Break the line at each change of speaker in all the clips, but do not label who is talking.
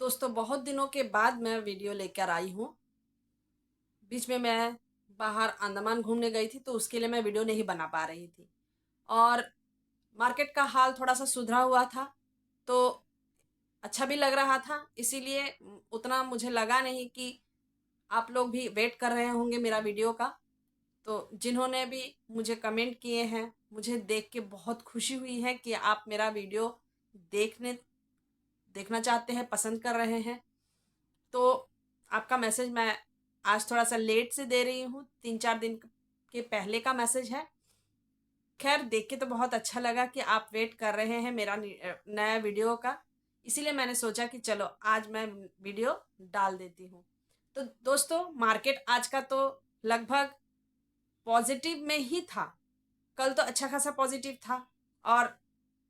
दोस्तों, बहुत दिनों के बाद मैं वीडियो लेकर आई हूँ। बीच में मैं बाहर अंडमान घूमने गई थी, तो उसके लिए मैं वीडियो नहीं बना पा रही थी। और मार्केट का हाल थोड़ा सा सुधरा हुआ था, तो अच्छा भी लग रहा था। इसीलिए उतना मुझे लगा नहीं कि आप लोग भी वेट कर रहे होंगे मेरा वीडियो का। तो जिन्होंने भी मुझे कमेंट किए हैं, मुझे देख के बहुत खुशी हुई है कि आप मेरा वीडियो देखने देखना चाहते हैं, पसंद कर रहे हैं। तो आपका मैसेज मैं आज थोड़ा सा लेट से दे रही हूँ, 3-4 दिन के पहले का मैसेज है। खैर, देख के तो बहुत अच्छा लगा कि आप वेट कर रहे हैं मेरा नया वीडियो का। इसीलिए मैंने सोचा कि चलो आज मैं वीडियो डाल देती हूँ। तो दोस्तों, मार्केट आज का तो लगभग पॉजिटिव में ही था। कल तो अच्छा खासा पॉजिटिव था, और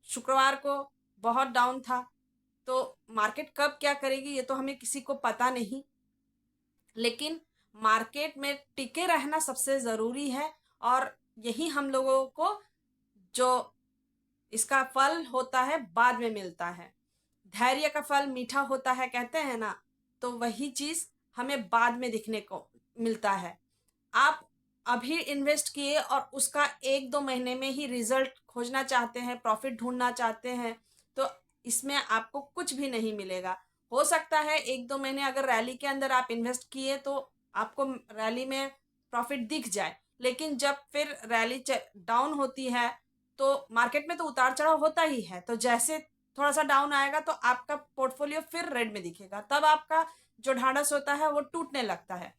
शुक्रवार को बहुत डाउन था। तो मार्केट कब क्या करेगी ये तो हमें किसी को पता नहीं, लेकिन मार्केट में टिके रहना सबसे ज़रूरी है। और यही हम लोगों को जो इसका फल होता है बाद में मिलता है। धैर्य का फल मीठा होता है, कहते हैं ना। तो वही चीज़ हमें बाद में दिखने को मिलता है। आप अभी इन्वेस्ट किए और उसका 1-2 महीने में ही रिजल्ट खोजना चाहते हैं, प्रॉफिट ढूंढना चाहते हैं, तो इसमें आपको कुछ भी नहीं मिलेगा। हो सकता है 1-2 महीने अगर रैली के अंदर आप इन्वेस्ट किए तो आपको रैली में प्रॉफिट दिख जाए, लेकिन जब फिर रैली डाउन होती है तो मार्केट में तो उतार चढ़ाव होता ही है। तो जैसे थोड़ा सा डाउन आएगा तो आपका पोर्टफोलियो फिर रेड में दिखेगा, तब आपका जो ढांढस होता है वो टूटने लगता है।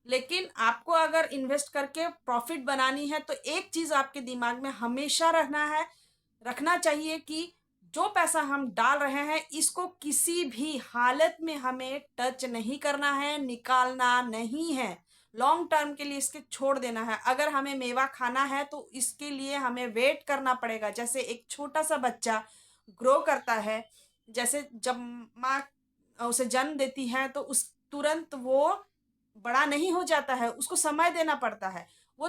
लेकिन आपको अगर इन्वेस्ट करके प्रॉफिट बनानी है तो एक चीज आपके दिमाग में हमेशा रखना चाहिए कि जो पैसा हम डाल रहे हैं इसको किसी भी हालत में हमें टच नहीं करना है, निकालना नहीं है। लॉन्ग टर्म के लिए इसके छोड़ देना है। अगर हमें मेवा खाना है तो इसके लिए हमें वेट करना पड़ेगा। जैसे एक छोटा सा बच्चा ग्रो करता है, जैसे जब माँ उसे जन्म देती है तो उस तुरंत वो बड़ा नहीं हो जाता है, उसको समय देना पड़ता है। वो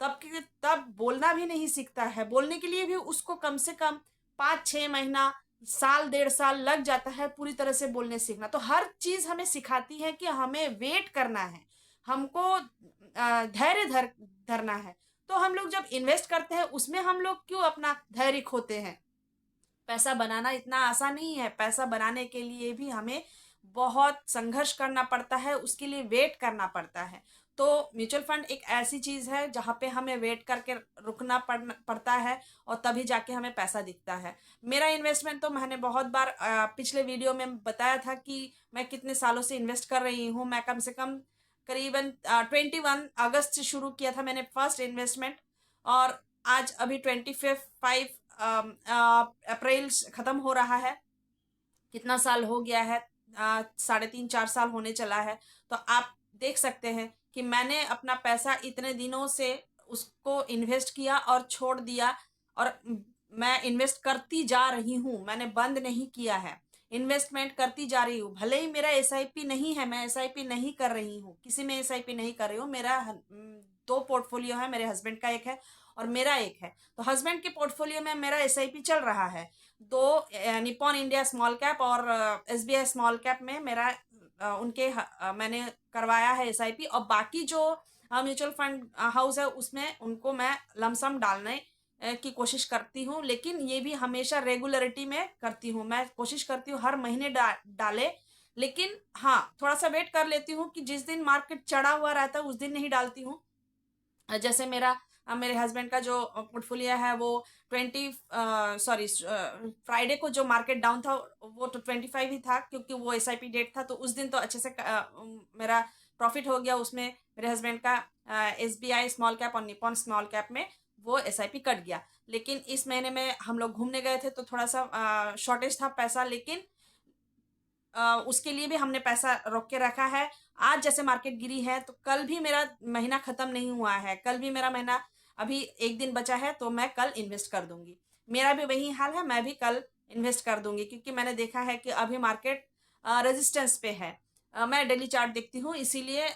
तब बोलना भी नहीं सीखता है। बोलने के लिए भी उसको कम से कम 5-6 महीना, साल 1.5 साल लग जाता है पूरी तरह से बोलने सीखना। तो हर चीज हमें सिखाती है कि हमें वेट करना है, हमको धैर्य धरना है। तो हम लोग जब इन्वेस्ट करते हैं उसमें हम लोग क्यों अपना धैर्य खोते हैं। पैसा बनाना इतना आसान नहीं है। पैसा बनाने के लिए भी हमें बहुत संघर्ष करना पड़ता है, उसके लिए वेट करना पड़ता है। तो म्यूचुअल फंड एक ऐसी चीज है जहां पे हमें वेट करके रुकना पड़ता है, और तभी जाके हमें पैसा दिखता है। मेरा इन्वेस्टमेंट तो मैंने बहुत बार पिछले वीडियो में बताया था कि मैं कितने सालों से इन्वेस्ट कर रही हूँ। मैं कम से कम करीबन 21 अगस्त से शुरू किया था मैंने फर्स्ट इन्वेस्टमेंट, और आज अभी 25 अप्रैल खत्म हो रहा है। कितना साल हो गया है, 3.5-4 साल होने चला है। तो आप देख सकते हैं कि मैंने अपना पैसा इतने दिनों से उसको इन्वेस्ट किया और छोड़ दिया, और मैं इन्वेस्ट करती जा रही हूँ, मैंने बंद नहीं किया है। इन्वेस्टमेंट करती जा रही हूँ। भले ही मेरा एसआईपी नहीं है, मैं एसआईपी नहीं कर रही हूँ, किसी में एसआईपी नहीं कर रही हूँ। मेरा 2 पोर्टफोलियो है, मेरे हस्बैंड का एक है और मेरा एक है। तो हस्बैंड के पोर्टफोलियो में मेरा एसआईपी चल रहा है। दो, निपॉन इंडिया स्मॉल कैप और एसबीआई स्मॉल कैप में मेरा मैंने करवाया है एसआईपी। और बाकी जो म्यूचुअल फंड हाउस है उसमें उनको मैं लमसम डालने की कोशिश करती हूँ, लेकिन ये भी हमेशा रेगुलरिटी में करती हूँ। मैं कोशिश करती हूँ हर महीने डाले, लेकिन हाँ, थोड़ा सा वेट कर लेती हूँ कि जिस दिन मार्केट चढ़ा हुआ रहता है उस दिन नहीं डालती हूँ। जैसे मेरे हस्बैंड का जो पोर्टफोलियो है वो 20 फ्राइडे को जो मार्केट डाउन था वो तो 25 ही था, क्योंकि वो एसआईपी डेट था। तो उस दिन तो अच्छे से मेरा प्रॉफिट हो गया उसमें। मेरे हस्बैंड का एसबीआई स्मॉल कैप और निपॉन स्मॉल कैप में वो एसआईपी कट गया। लेकिन इस महीने में हम लोग घूमने गए थे तो थोड़ा सा शॉर्टेज था पैसा, लेकिन उसके लिए भी हमने पैसा रोक के रखा है। आज जैसे मार्केट गिरी है तो कल भी मेरा महीना खत्म नहीं हुआ है, कल भी मेरा महीना अभी एक दिन बचा है, तो मैं कल इन्वेस्ट कर दूंगी। मेरा भी वही हाल है, मैं भी कल इन्वेस्ट कर दूंगी, क्योंकि मैंने देखा है कि अभी मार्केट रेजिस्टेंस पे है। मैं डेली चार्ट देखती हूँ, इसीलिए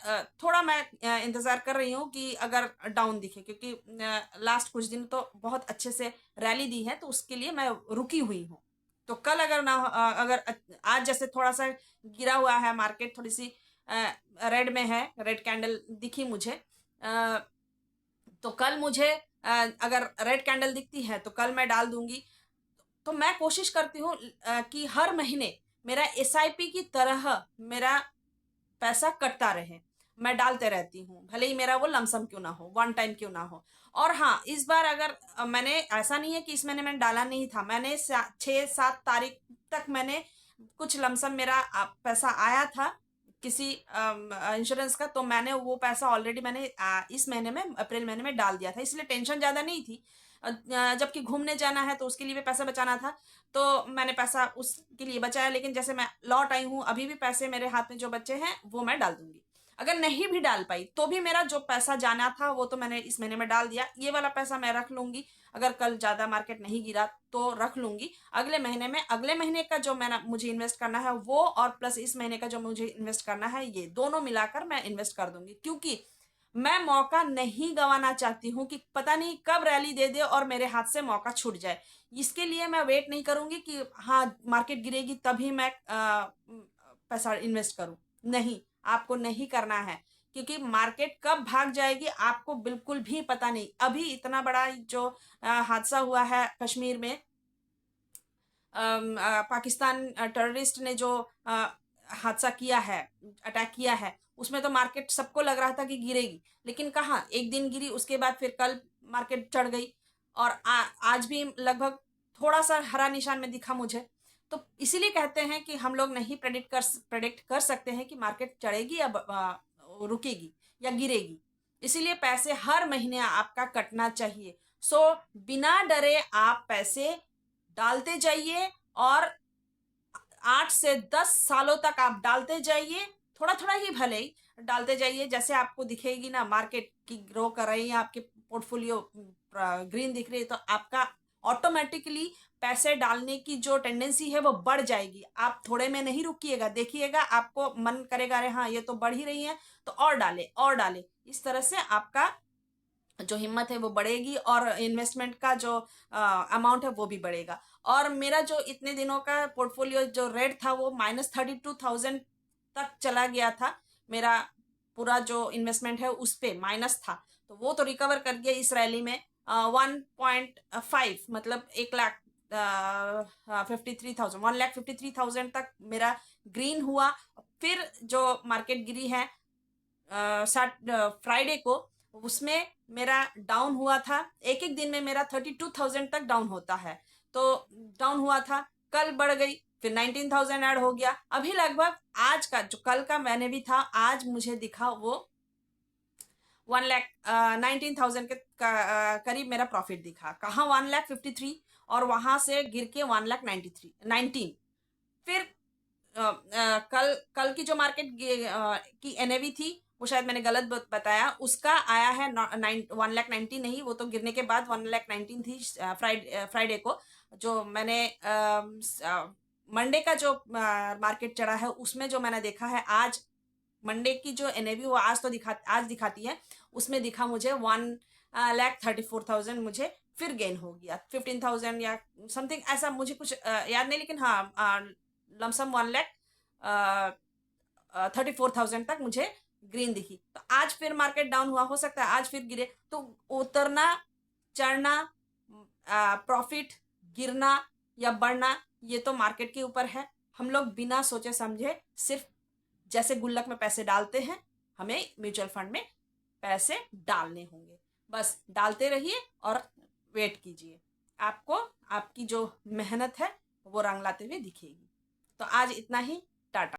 थोड़ा मैं इंतजार कर रही हूँ कि अगर डाउन दिखे, क्योंकि लास्ट कुछ दिन तो बहुत अच्छे से रैली दी है, तो उसके लिए मैं रुकी हुई हूँ। तो कल अगर ना अगर आज जैसे थोड़ा सा गिरा हुआ है मार्केट, थोड़ी सी रेड में है, रेड कैंडल दिखी मुझे, तो कल मुझे अगर रेड कैंडल दिखती है तो कल मैं डाल दूंगी। तो मैं कोशिश करती हूँ कि हर महीने मेरा एसआईपी की तरह मेरा पैसा कटता रहे, मैं डालते रहती हूँ, भले ही मेरा वो लमसम क्यों ना हो, वन टाइम क्यों ना हो। और हाँ, इस बार अगर मैंने, ऐसा नहीं है कि इस महीने मैंने डाला नहीं था, मैंने 6-7 तारीख तक मैंने कुछ लमसम मेरा पैसा आया था किसी इंश्योरेंस का, तो मैंने वो पैसा ऑलरेडी मैंने इस महीने में, अप्रैल महीने में डाल दिया था, इसलिए टेंशन ज़्यादा नहीं थी। जबकि घूमने जाना है तो उसके लिए भी पैसा बचाना था, तो मैंने पैसा उसके लिए बचाया। लेकिन जैसे मैं लौट आई हूँ, अभी भी पैसे मेरे हाथ में जो बच्चे हैं वो मैं डाल दूंगी। अगर नहीं भी डाल पाई तो भी मेरा जो पैसा जाना था वो तो मैंने इस महीने में डाल दिया, ये वाला पैसा मैं रख लूंगी। अगर कल ज्यादा मार्केट नहीं गिरा तो रख लूंगी अगले महीने में। अगले महीने का जो मैंने मुझे इन्वेस्ट करना है वो, और प्लस इस महीने का जो मुझे इन्वेस्ट करना है, ये दोनों मिलाकर मैं इन्वेस्ट कर दूंगी। क्योंकि मैं मौका नहीं गंवाना चाहती हूँ कि पता नहीं कब रैली दे दे और मेरे हाथ से मौका छूट जाए। इसके लिए मैं वेट नहीं करूंगी कि हाँ मार्केट गिरेगी तभी मैं पैसा इन्वेस्ट करूं। नहीं, आपको नहीं करना है, क्योंकि मार्केट कब भाग जाएगी आपको बिल्कुल भी पता नहीं। अभी इतना बड़ा जो हादसा हुआ है कश्मीर में, पाकिस्तान टेररिस्ट ने जो हादसा किया है, अटैक किया है, उसमें तो मार्केट सबको लग रहा था कि गिरेगी, लेकिन कहाँ, एक दिन गिरी, उसके बाद फिर कल मार्केट चढ़ गई। और आज भी लगभग थोड़ा सा हरा निशान में दिखा मुझे। तो इसीलिए कहते हैं कि हम लोग नहीं प्रेडिक्ट कर सकते हैं कि मार्केट चढ़ेगी या रुकेगी या गिरेगी। इसीलिए पैसे हर महीने आपका कटना चाहिए। सो बिना डरे आप पैसे डालते जाइए, और 8 से 10 सालों तक आप डालते जाइए, थोड़ा थोड़ा ही भले ही डालते जाइए। जैसे आपको दिखेगी ना मार्केट की ग्रो कर रही है, आपके पोर्टफोलियो ग्रीन दिख रही है, तो आपका ऑटोमेटिकली पैसे डालने की जो टेंडेंसी है वो बढ़ जाएगी। आप थोड़े में नहीं रुकिएगा, देखिएगा आपको मन करेगा अरे हाँ ये तो बढ़ ही रही है, तो और डाले और डाले। इस तरह से आपका जो हिम्मत है वो बढ़ेगी, और इन्वेस्टमेंट का जो अमाउंट है वो भी बढ़ेगा। और मेरा जो इतने दिनों का पोर्टफोलियो जो रेट था वो -32,000 तक चला गया था। मेरा पूरा जो इन्वेस्टमेंट है उस पे माइनस था, तो वो तो रिकवर कर गया इस रैली में। 1.5 मतलब 1,53,000 तक मेरा ग्रीन हुआ। फिर जो मार्केट गिरी है फ्राइडे को, उसमें मेरा डाउन हुआ था। एक एक दिन में मेरा 32,000 तक डाउन होता है, तो डाउन हुआ था। कल बढ़ गई, फिर 19,000 ऐड हो गया। अभी लगभग आज का जो कल का मैंने भी था, आज मुझे दिखा वो 1,19,000 के करीब मेरा प्रॉफिट दिखा। कहाँ 1,53,000, और वहां से गिर के 1,93,19। फिर कल कल की जो मार्केट की एनएवी थी वो शायद मैंने गलत बताया, उसका आया है 1,90,000 नहीं, वो तो गिरने के बाद 1,19,000 थी। फ्राइडे को जो मैंने मंडे का जो मार्केट चढ़ा है उसमें जो मैंने देखा है, आज मंडे की जो एनएवी वो आज दिखाती है, उसमें दिखा मुझे 1,34,000 मुझे फिर गेन हो गया, 15,000 या समथिंग ऐसा, मुझे कुछ याद नहीं, लेकिन हाँ लमसम 1,34,000 तक मुझे ग्रीन दिखी। तो आज फिर मार्केट डाउन हुआ, हो सकता है आज फिर गिरे, तो उतरना, चढ़ना, प्रॉफिट, गिरना या बढ़ना, ये तो मार्केट के ऊपर है। हम लोग बिना सोचे समझे सिर्फ जैसे गुल्लक में पैसे डालते हैं, हमें म्यूचुअल फंड में पैसे डालने होंगे। बस डालते रहिए और वेट कीजिए, आपको आपकी जो मेहनत है वो रंग लाते हुए दिखेगी। तो आज इतना ही, टाटा।